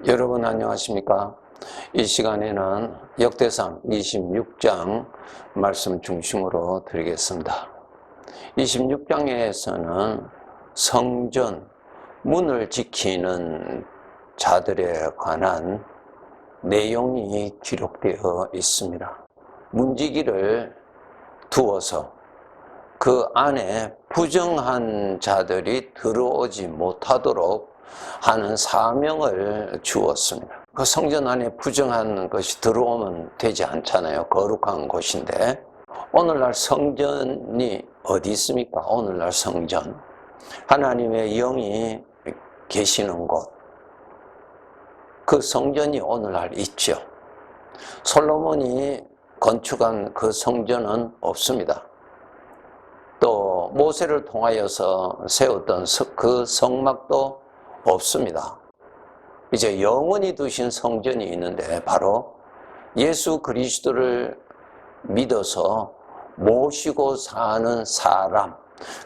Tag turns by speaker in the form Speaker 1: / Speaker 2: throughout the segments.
Speaker 1: 여러분 안녕하십니까? 이 시간에는 역대상 26장 말씀 중심으로 드리겠습니다. 26장에서는 성전, 문을 지키는 자들에 관한 내용이 기록되어 있습니다. 문지기를 두어서 그 안에 부정한 자들이 들어오지 못하도록 하는 사명을 주었습니다. 그 성전 안에 부정한 것이 들어오면 되지 않잖아요. 거룩한 곳인데. 오늘날 성전이 어디 있습니까? 오늘날 성전. 하나님의 영이 계시는 곳. 그 성전이 오늘날 있죠. 솔로몬이 건축한 그 성전은 없습니다. 또 모세를 통하여서 세웠던 그 성막도 없습니다. 이제 영원히 두신 성전이 있는데 바로 예수 그리스도를 믿어서 모시고 사는 사람,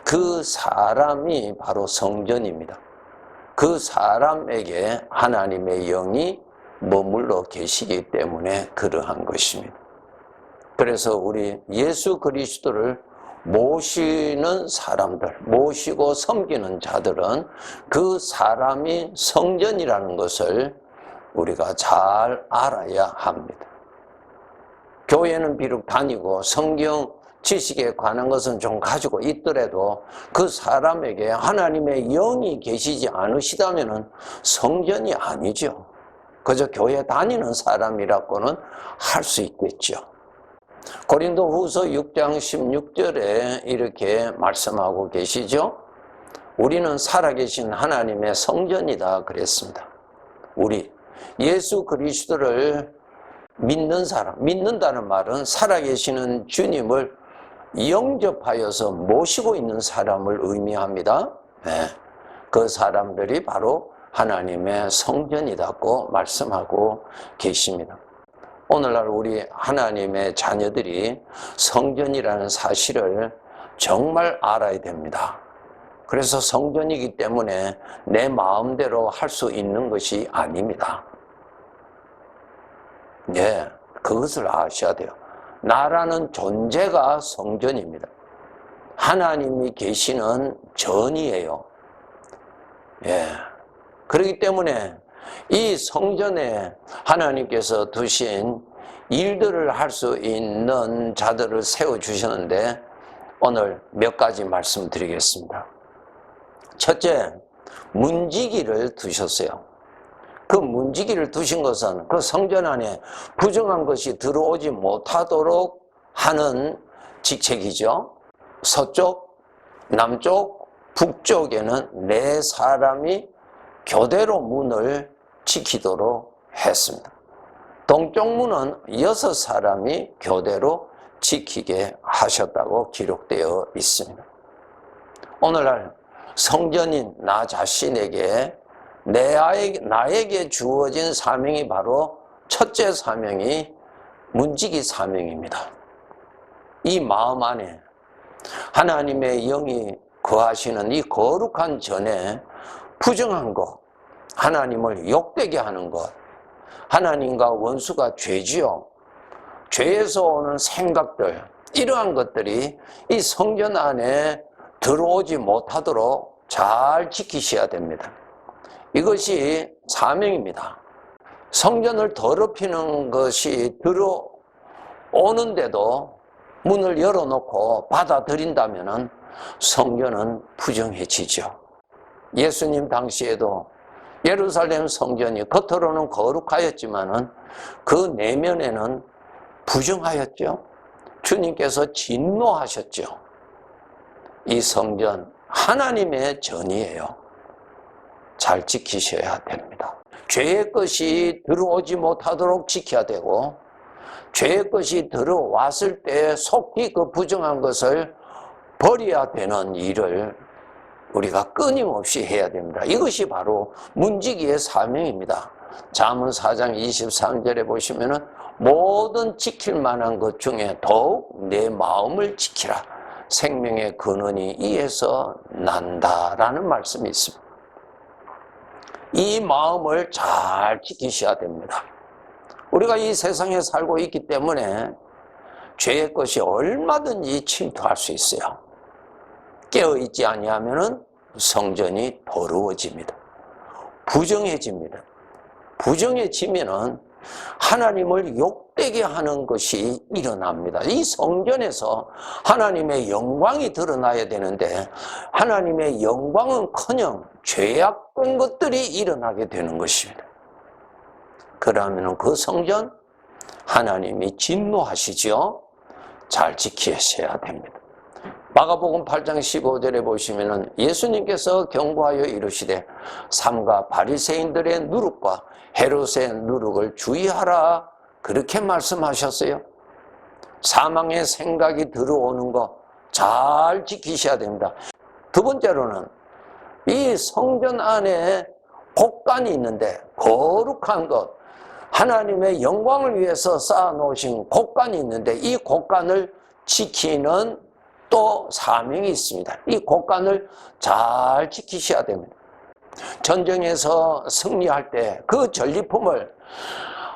Speaker 1: 그 사람이 바로 성전입니다. 그 사람에게 하나님의 영이 머물러 계시기 때문에 그러한 것입니다. 그래서 우리 예수 그리스도를 모시는 사람들, 모시고 섬기는 자들은 그 사람이 성전이라는 것을 우리가 잘 알아야 합니다. 교회는 비록 다니고 성경 지식에 관한 것은 좀 가지고 있더라도 그 사람에게 하나님의 영이 계시지 않으시다면 성전이 아니죠. 그저 교회 다니는 사람이라고는 할 수 있겠죠. 고린도후서 6장 16절에 이렇게 말씀하고 계시죠. 우리는 살아계신 하나님의 성전이다 그랬습니다. 우리 예수 그리스도를 믿는 사람, 믿는다는 말은 살아계시는 주님을 영접하여서 모시고 있는 사람을 의미합니다. 네, 그 사람들이 바로 하나님의 성전이라고 말씀하고 계십니다. 오늘날 우리 하나님의 자녀들이 성전이라는 사실을 정말 알아야 됩니다. 그래서 성전이기 때문에 내 마음대로 할 수 있는 것이 아닙니다. 네, 그것을 아셔야 돼요. 나라는 존재가 성전입니다. 하나님이 계시는 전이에요. 예. 그렇기 때문에 이 성전에 하나님께서 두신 일들을 할 수 있는 자들을 세워주셨는데 오늘 몇 가지 말씀드리겠습니다. 첫째, 문지기를 두셨어요. 그 문지기를 두신 것은 그 성전 안에 부정한 것이 들어오지 못하도록 하는 직책이죠. 서쪽, 남쪽, 북쪽에는 4사람이 교대로 문을 지키도록 했습니다. 동쪽 문은 6사람이 교대로 지키게 하셨다고 기록되어 있습니다. 오늘날 성전인 나 자신에게 나에게 주어진 사명이 바로 첫째 사명이 문지기 사명입니다. 이 마음 안에 하나님의 영이 거하시는 이 거룩한 전에 부정한 것, 하나님을 욕되게 하는 것, 하나님과 원수가 죄지요. 죄에서 오는 생각들, 이러한 것들이 이 성전 안에 들어오지 못하도록 잘 지키셔야 됩니다. 이것이 사명입니다. 성전을 더럽히는 것이 들어오는데도 문을 열어놓고 받아들인다면 성전은 부정해지죠. 예수님 당시에도 예루살렘 성전이 겉으로는 거룩하였지만은 그 내면에는 부정하였죠. 주님께서 진노하셨죠. 이 성전 하나님의 전이에요. 잘 지키셔야 됩니다. 죄의 것이 들어오지 못하도록 지켜야 되고 죄의 것이 들어왔을 때 속히 그 부정한 것을 버려야 되는 일을 우리가 끊임없이 해야 됩니다. 이것이 바로 문지기의 사명입니다. 잠언 4장 23절에 보시면은 모든 지킬 만한 것 중에 더욱 내 마음을 지키라. 생명의 근원이 이에서 난다라는 말씀이 있습니다. 이 마음을 잘 지키셔야 됩니다. 우리가 이 세상에 살고 있기 때문에 죄의 것이 얼마든지 침투할 수 있어요. 깨어있지 아니하면 성전이 더러워집니다. 부정해집니다. 부정해지면은 하나님을 욕되게 하는 것이 일어납니다. 이 성전에서 하나님의 영광이 드러나야 되는데 하나님의 영광은커녕 죄악된 것들이 일어나게 되는 것입니다. 그러면 그 성전 하나님이 진노하시죠. 잘 지키셔야 됩니다. 마가복음 8장 15절에 보시면은 예수님께서 경고하여 이르시되 삼가 바리새인들의 누룩과 헤롯의 누룩을 주의하라, 그렇게 말씀하셨어요. 사망의 생각이 들어오는 거 잘 지키셔야 됩니다. 두 번째로는 이 성전 안에 곡간이 있는데 거룩한 것, 하나님의 영광을 위해서 쌓아놓으신 곡간이 있는데 이 곡간을 지키는 또 사명이 있습니다. 이 곡간을 잘 지키셔야 됩니다. 전쟁에서 승리할 때 그 전리품을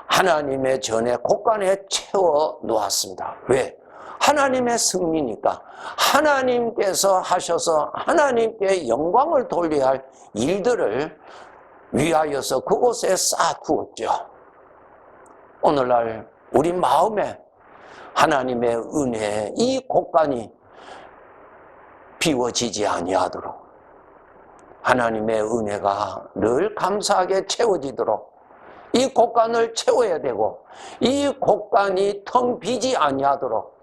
Speaker 1: 하나님의 전에 곡간에 채워 놓았습니다. 왜? 하나님의 승리니까. 하나님께서 하셔서 하나님께 영광을 돌려야 할 일들을 위하여서 그곳에 쌓아두었죠. 오늘날 우리 마음에 하나님의 은혜, 이 곡간이 비워지지 아니하도록 하나님의 은혜가 늘 감사하게 채워지도록 이 곡간을 채워야 되고 이 곡간이 텅 비지 아니하도록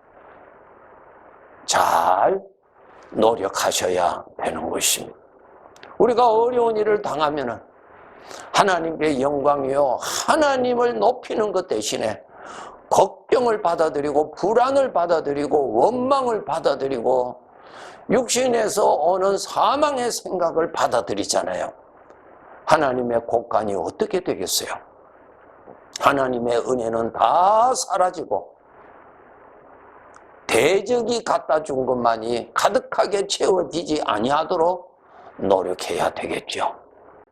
Speaker 1: 잘 노력하셔야 되는 것입니다. 우리가 어려운 일을 당하면 하나님께 영광이요, 하나님을 높이는 것 대신에 걱정을 받아들이고 불안을 받아들이고 원망을 받아들이고 육신에서 오는 사망의 생각을 받아들이잖아요. 하나님의 곡간이 어떻게 되겠어요? 하나님의 은혜는 다 사라지고 대적이 갖다 준 것만이 가득하게 채워지지 아니하도록 노력해야 되겠죠.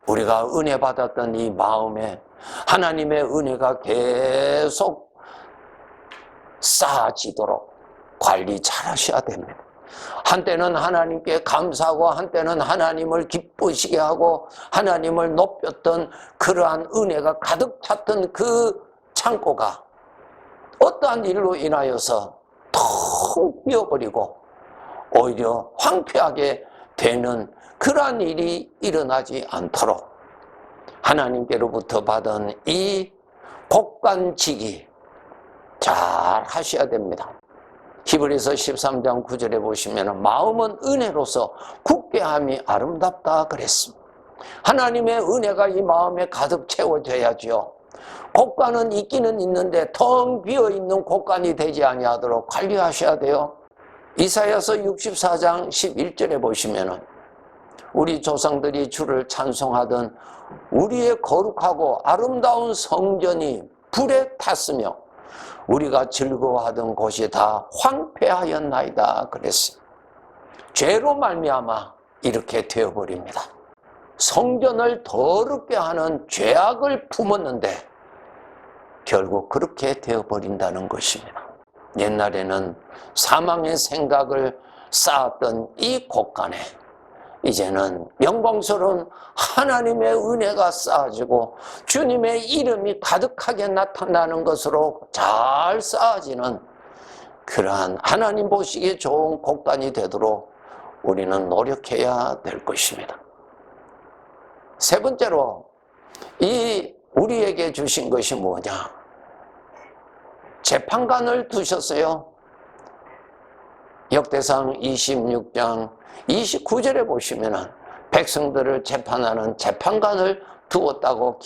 Speaker 1: 우리가 은혜 받았던 이 마음에 하나님의 은혜가 계속 쌓아지도록 관리 잘 하셔야 됩니다. 한때는 하나님께 감사하고 한때는 하나님을 기쁘시게 하고 하나님을 높였던 그러한 은혜가 가득 찼던 그 창고가 어떠한 일로 인하여서 텅 비어버리고 오히려 황폐하게 되는 그러한 일이 일어나지 않도록 하나님께로부터 받은 이 곡간지기 잘 하셔야 됩니다. 히브리서 13장 9절에 보시면 마음은 은혜로서 굳게 함이 아름답다 그랬습니다. 하나님의 은혜가 이 마음에 가득 채워져야죠. 곡간은 있기는 있는데 텅 비어있는 곡간이 되지 아니하도록 관리하셔야 돼요. 이사야서 64장 11절에 보시면 우리 조상들이 주를 찬송하던 우리의 거룩하고 아름다운 성전이 불에 탔으며 우리가 즐거워하던 곳이 다 황폐하였나이다 그랬어요. 죄로 말미암아 이렇게 되어버립니다. 성전을 더럽게 하는 죄악을 품었는데 결국 그렇게 되어버린다는 것입니다. 옛날에는 사망의 생각을 쌓았던 이 곡간에 이제는 영광스러운 하나님의 은혜가 쌓아지고 주님의 이름이 가득하게 나타나는 것으로 잘 쌓아지는 그러한 하나님 보시기에 좋은 곡간이 되도록 우리는 노력해야 될 것입니다. 세 번째로 이 우리에게 주신 것이 뭐냐? 재판관을 두셨어요. 역대상 26장 29절에 보시면은 백성들을 재판하는 재판관을 두었다고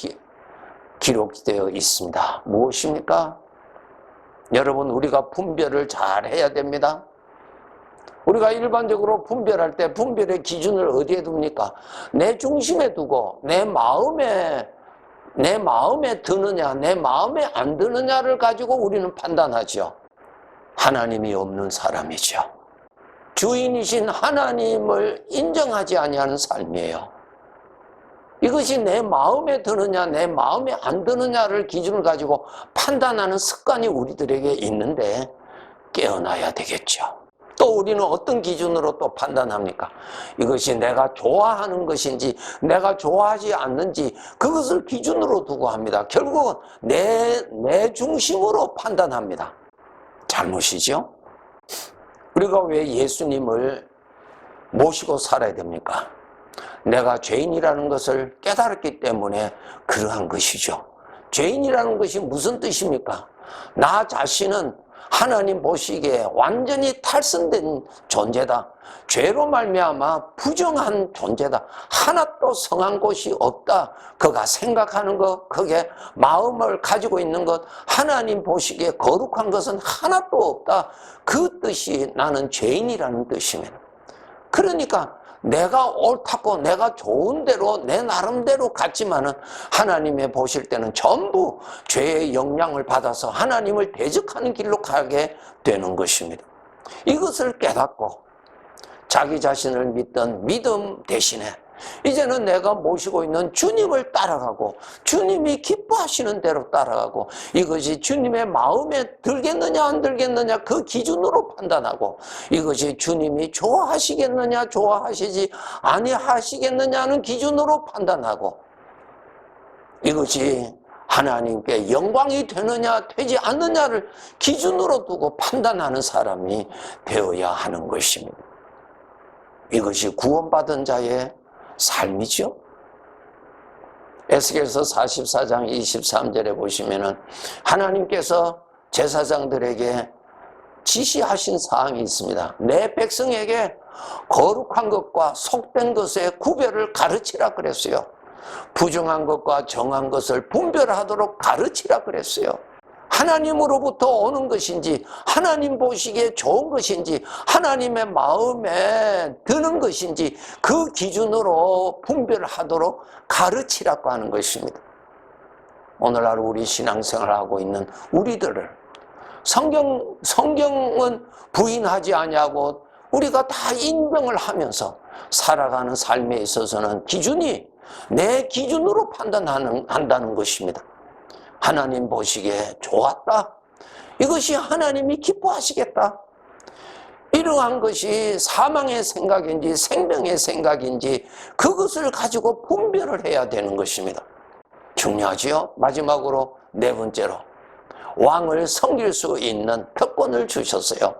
Speaker 1: 기록되어 있습니다. 무엇입니까? 여러분, 우리가 분별을 잘 해야 됩니다. 우리가 일반적으로 분별할 때 분별의 기준을 어디에 둡니까? 내 중심에 두고 내 마음에 드느냐 내 마음에 안 드느냐를 가지고 우리는 판단하죠. 하나님이 없는 사람이죠. 주인이신 하나님을 인정하지 아니하는 삶이에요. 이것이 내 마음에 드느냐 내 마음에 안 드느냐를 기준을 가지고 판단하는 습관이 우리들에게 있는데 깨어나야 되겠죠. 또 우리는 어떤 기준으로 또 판단합니까? 이것이 내가 좋아하는 것인지 내가 좋아하지 않는지 그것을 기준으로 두고 합니다. 결국은 내 중심으로 판단합니다. 잘못이죠? 우리가 왜 예수님을 모시고 살아야 됩니까? 내가 죄인이라는 것을 깨달았기 때문에 그러한 것이죠. 죄인이라는 것이 무슨 뜻입니까? 나 자신은 하나님 보시기에 완전히 탈선된 존재다. 죄로 말미암아 부정한 존재다. 하나도 성한 곳이 없다. 그가 생각하는 것, 그게 마음을 가지고 있는 것, 하나님 보시기에 거룩한 것은 하나도 없다. 그 뜻이 나는 죄인이라는 뜻입니다. 그러니까 내가 옳다고 내가 좋은 대로 내 나름대로 갔지만은 하나님의 보실 때는 전부 죄의 영향을 받아서 하나님을 대적하는 길로 가게 되는 것입니다. 이것을 깨닫고 자기 자신을 믿던 믿음 대신에 이제는 내가 모시고 있는 주님을 따라가고 주님이 기뻐하시는 대로 따라가고 이것이 주님의 마음에 들겠느냐 안 들겠느냐 그 기준으로 판단하고 이것이 주님이 좋아하시겠느냐 좋아하시지 아니하시겠느냐는 기준으로 판단하고 이것이 하나님께 영광이 되느냐 되지 않느냐를 기준으로 두고 판단하는 사람이 되어야 하는 것입니다. 이것이 구원받은 자의 삶이죠. 에스겔서 44장 23절에 보시면은 하나님께서 제사장들에게 지시하신 사항이 있습니다. 내 백성에게 거룩한 것과 속된 것의 구별을 가르치라 그랬어요. 부정한 것과 정한 것을 분별하도록 가르치라 그랬어요. 하나님으로부터 오는 것인지 하나님 보시기에 좋은 것인지 하나님의 마음에 드는 것인지 그 기준으로 분별하도록 가르치라고 하는 것입니다. 오늘날 우리 신앙생활을 하고 있는 우리들을 성경은 부인하지 아니하고 우리가 다 인정을 하면서 살아가는 삶에 있어서는 기준이 내 기준으로 판단한다는 것입니다. 하나님 보시기에 좋았다. 이것이 하나님이 기뻐하시겠다. 이러한 것이 사망의 생각인지 생명의 생각인지 그것을 가지고 분별을 해야 되는 것입니다. 중요하지요. 마지막으로 네 번째로 왕을 섬길 수 있는 특권을 주셨어요.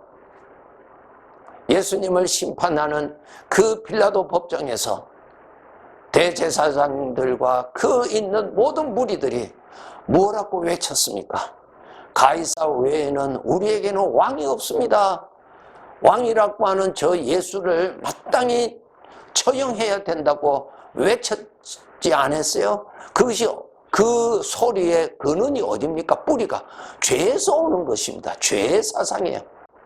Speaker 1: 예수님을 심판하는 그 빌라도 법정에서 대제사장들과 그 있는 모든 무리들이 뭐라고 외쳤습니까? 가이사 외에는 우리에게는 왕이 없습니다. 왕이라고 하는 저 예수를 마땅히 처형해야 된다고 외쳤지 않았어요? 그것이 그 소리의 근원이 어디입니까? 뿌리가 죄에서 오는 것입니다. 죄의 사상이에요.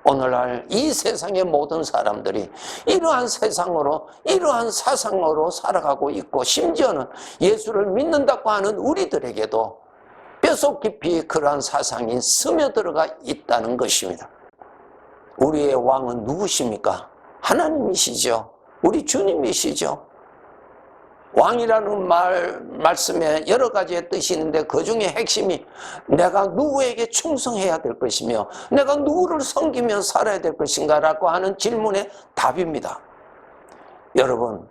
Speaker 1: 오늘날 이 세상의 모든 사람들이 이러한 세상으로 이러한 사상으로 살아가고 있고 심지어는 예수를 믿는다고 하는 우리들에게도 뼛속 깊이 그러한 사상이 스며들어가 있다는 것입니다. 우리의 왕은 누구십니까? 하나님이시죠. 우리 주님이시죠. 왕이라는 말씀에 여러 가지의 뜻이 있는데 그 중에 핵심이 내가 누구에게 충성해야 될 것이며 내가 누구를 섬기며 살아야 될 것인가 라고 하는 질문의 답입니다. 여러분,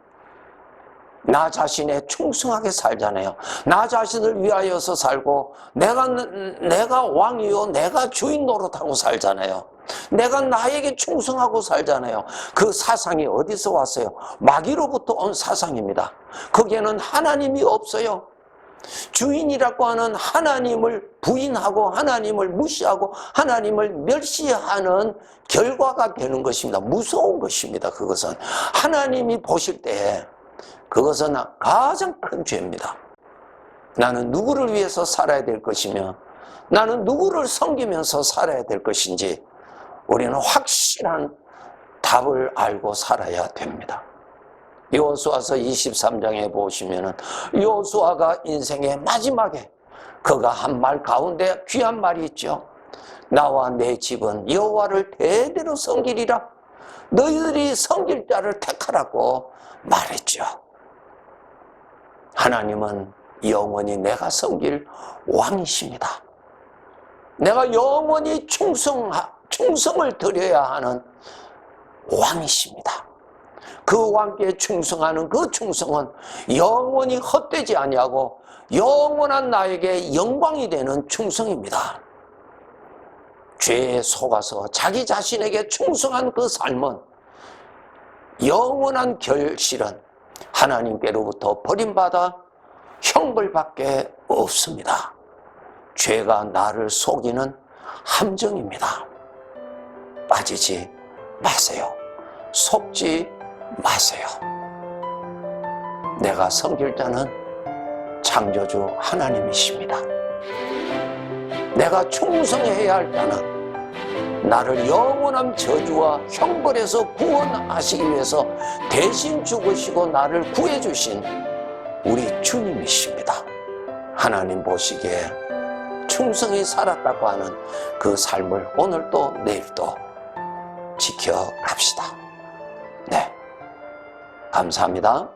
Speaker 1: 나 자신에 충성하게 살잖아요. 나 자신을 위하여서 살고 내가 왕이요 내가 주인 노릇하고 살잖아요. 내가 나에게 충성하고 살잖아요. 그 사상이 어디서 왔어요? 마귀로부터 온 사상입니다. 거기에는 하나님이 없어요. 주인이라고 하는 하나님을 부인하고 하나님을 무시하고 하나님을 멸시하는 결과가 되는 것입니다. 무서운 것입니다. 그것은 하나님이 보실 때 그것은 가장 큰 죄입니다. 나는 누구를 위해서 살아야 될 것이며 나는 누구를 섬기면서 살아야 될 것인지 우리는 확실한 답을 알고 살아야 됩니다. 여호수아서 23장에 보시면은 여호수아가 인생의 마지막에 그가 한 말 가운데 귀한 말이 있죠. 나와 내 집은 여호와를 대대로 섬기리라. 너희들이 섬길 자를 택하라고 말했죠. 하나님은 영원히 내가 섬길 왕이십니다. 내가 영원히 충성을 드려야 하는 왕이십니다. 그 왕께 충성하는 그 충성은 영원히 헛되지 아니하고 영원한 나에게 영광이 되는 충성입니다. 죄에 속아서 자기 자신에게 충성한 그 삶은 영원한 결실은 하나님께로부터 버림받아 형벌밖에 없습니다. 죄가 나를 속이는 함정입니다. 빠지지 마세요. 속지 마세요. 내가 섬길 자는 창조주 하나님이십니다. 내가 충성해야 할 자는 나를 영원한 저주와 형벌에서 구원하시기 위해서 대신 죽으시고 나를 구해주신 우리 주님이십니다. 하나님 보시기에 충성히 살았다고 하는 그 삶을 오늘도 내일도 지켜갑시다. 네, 감사합니다.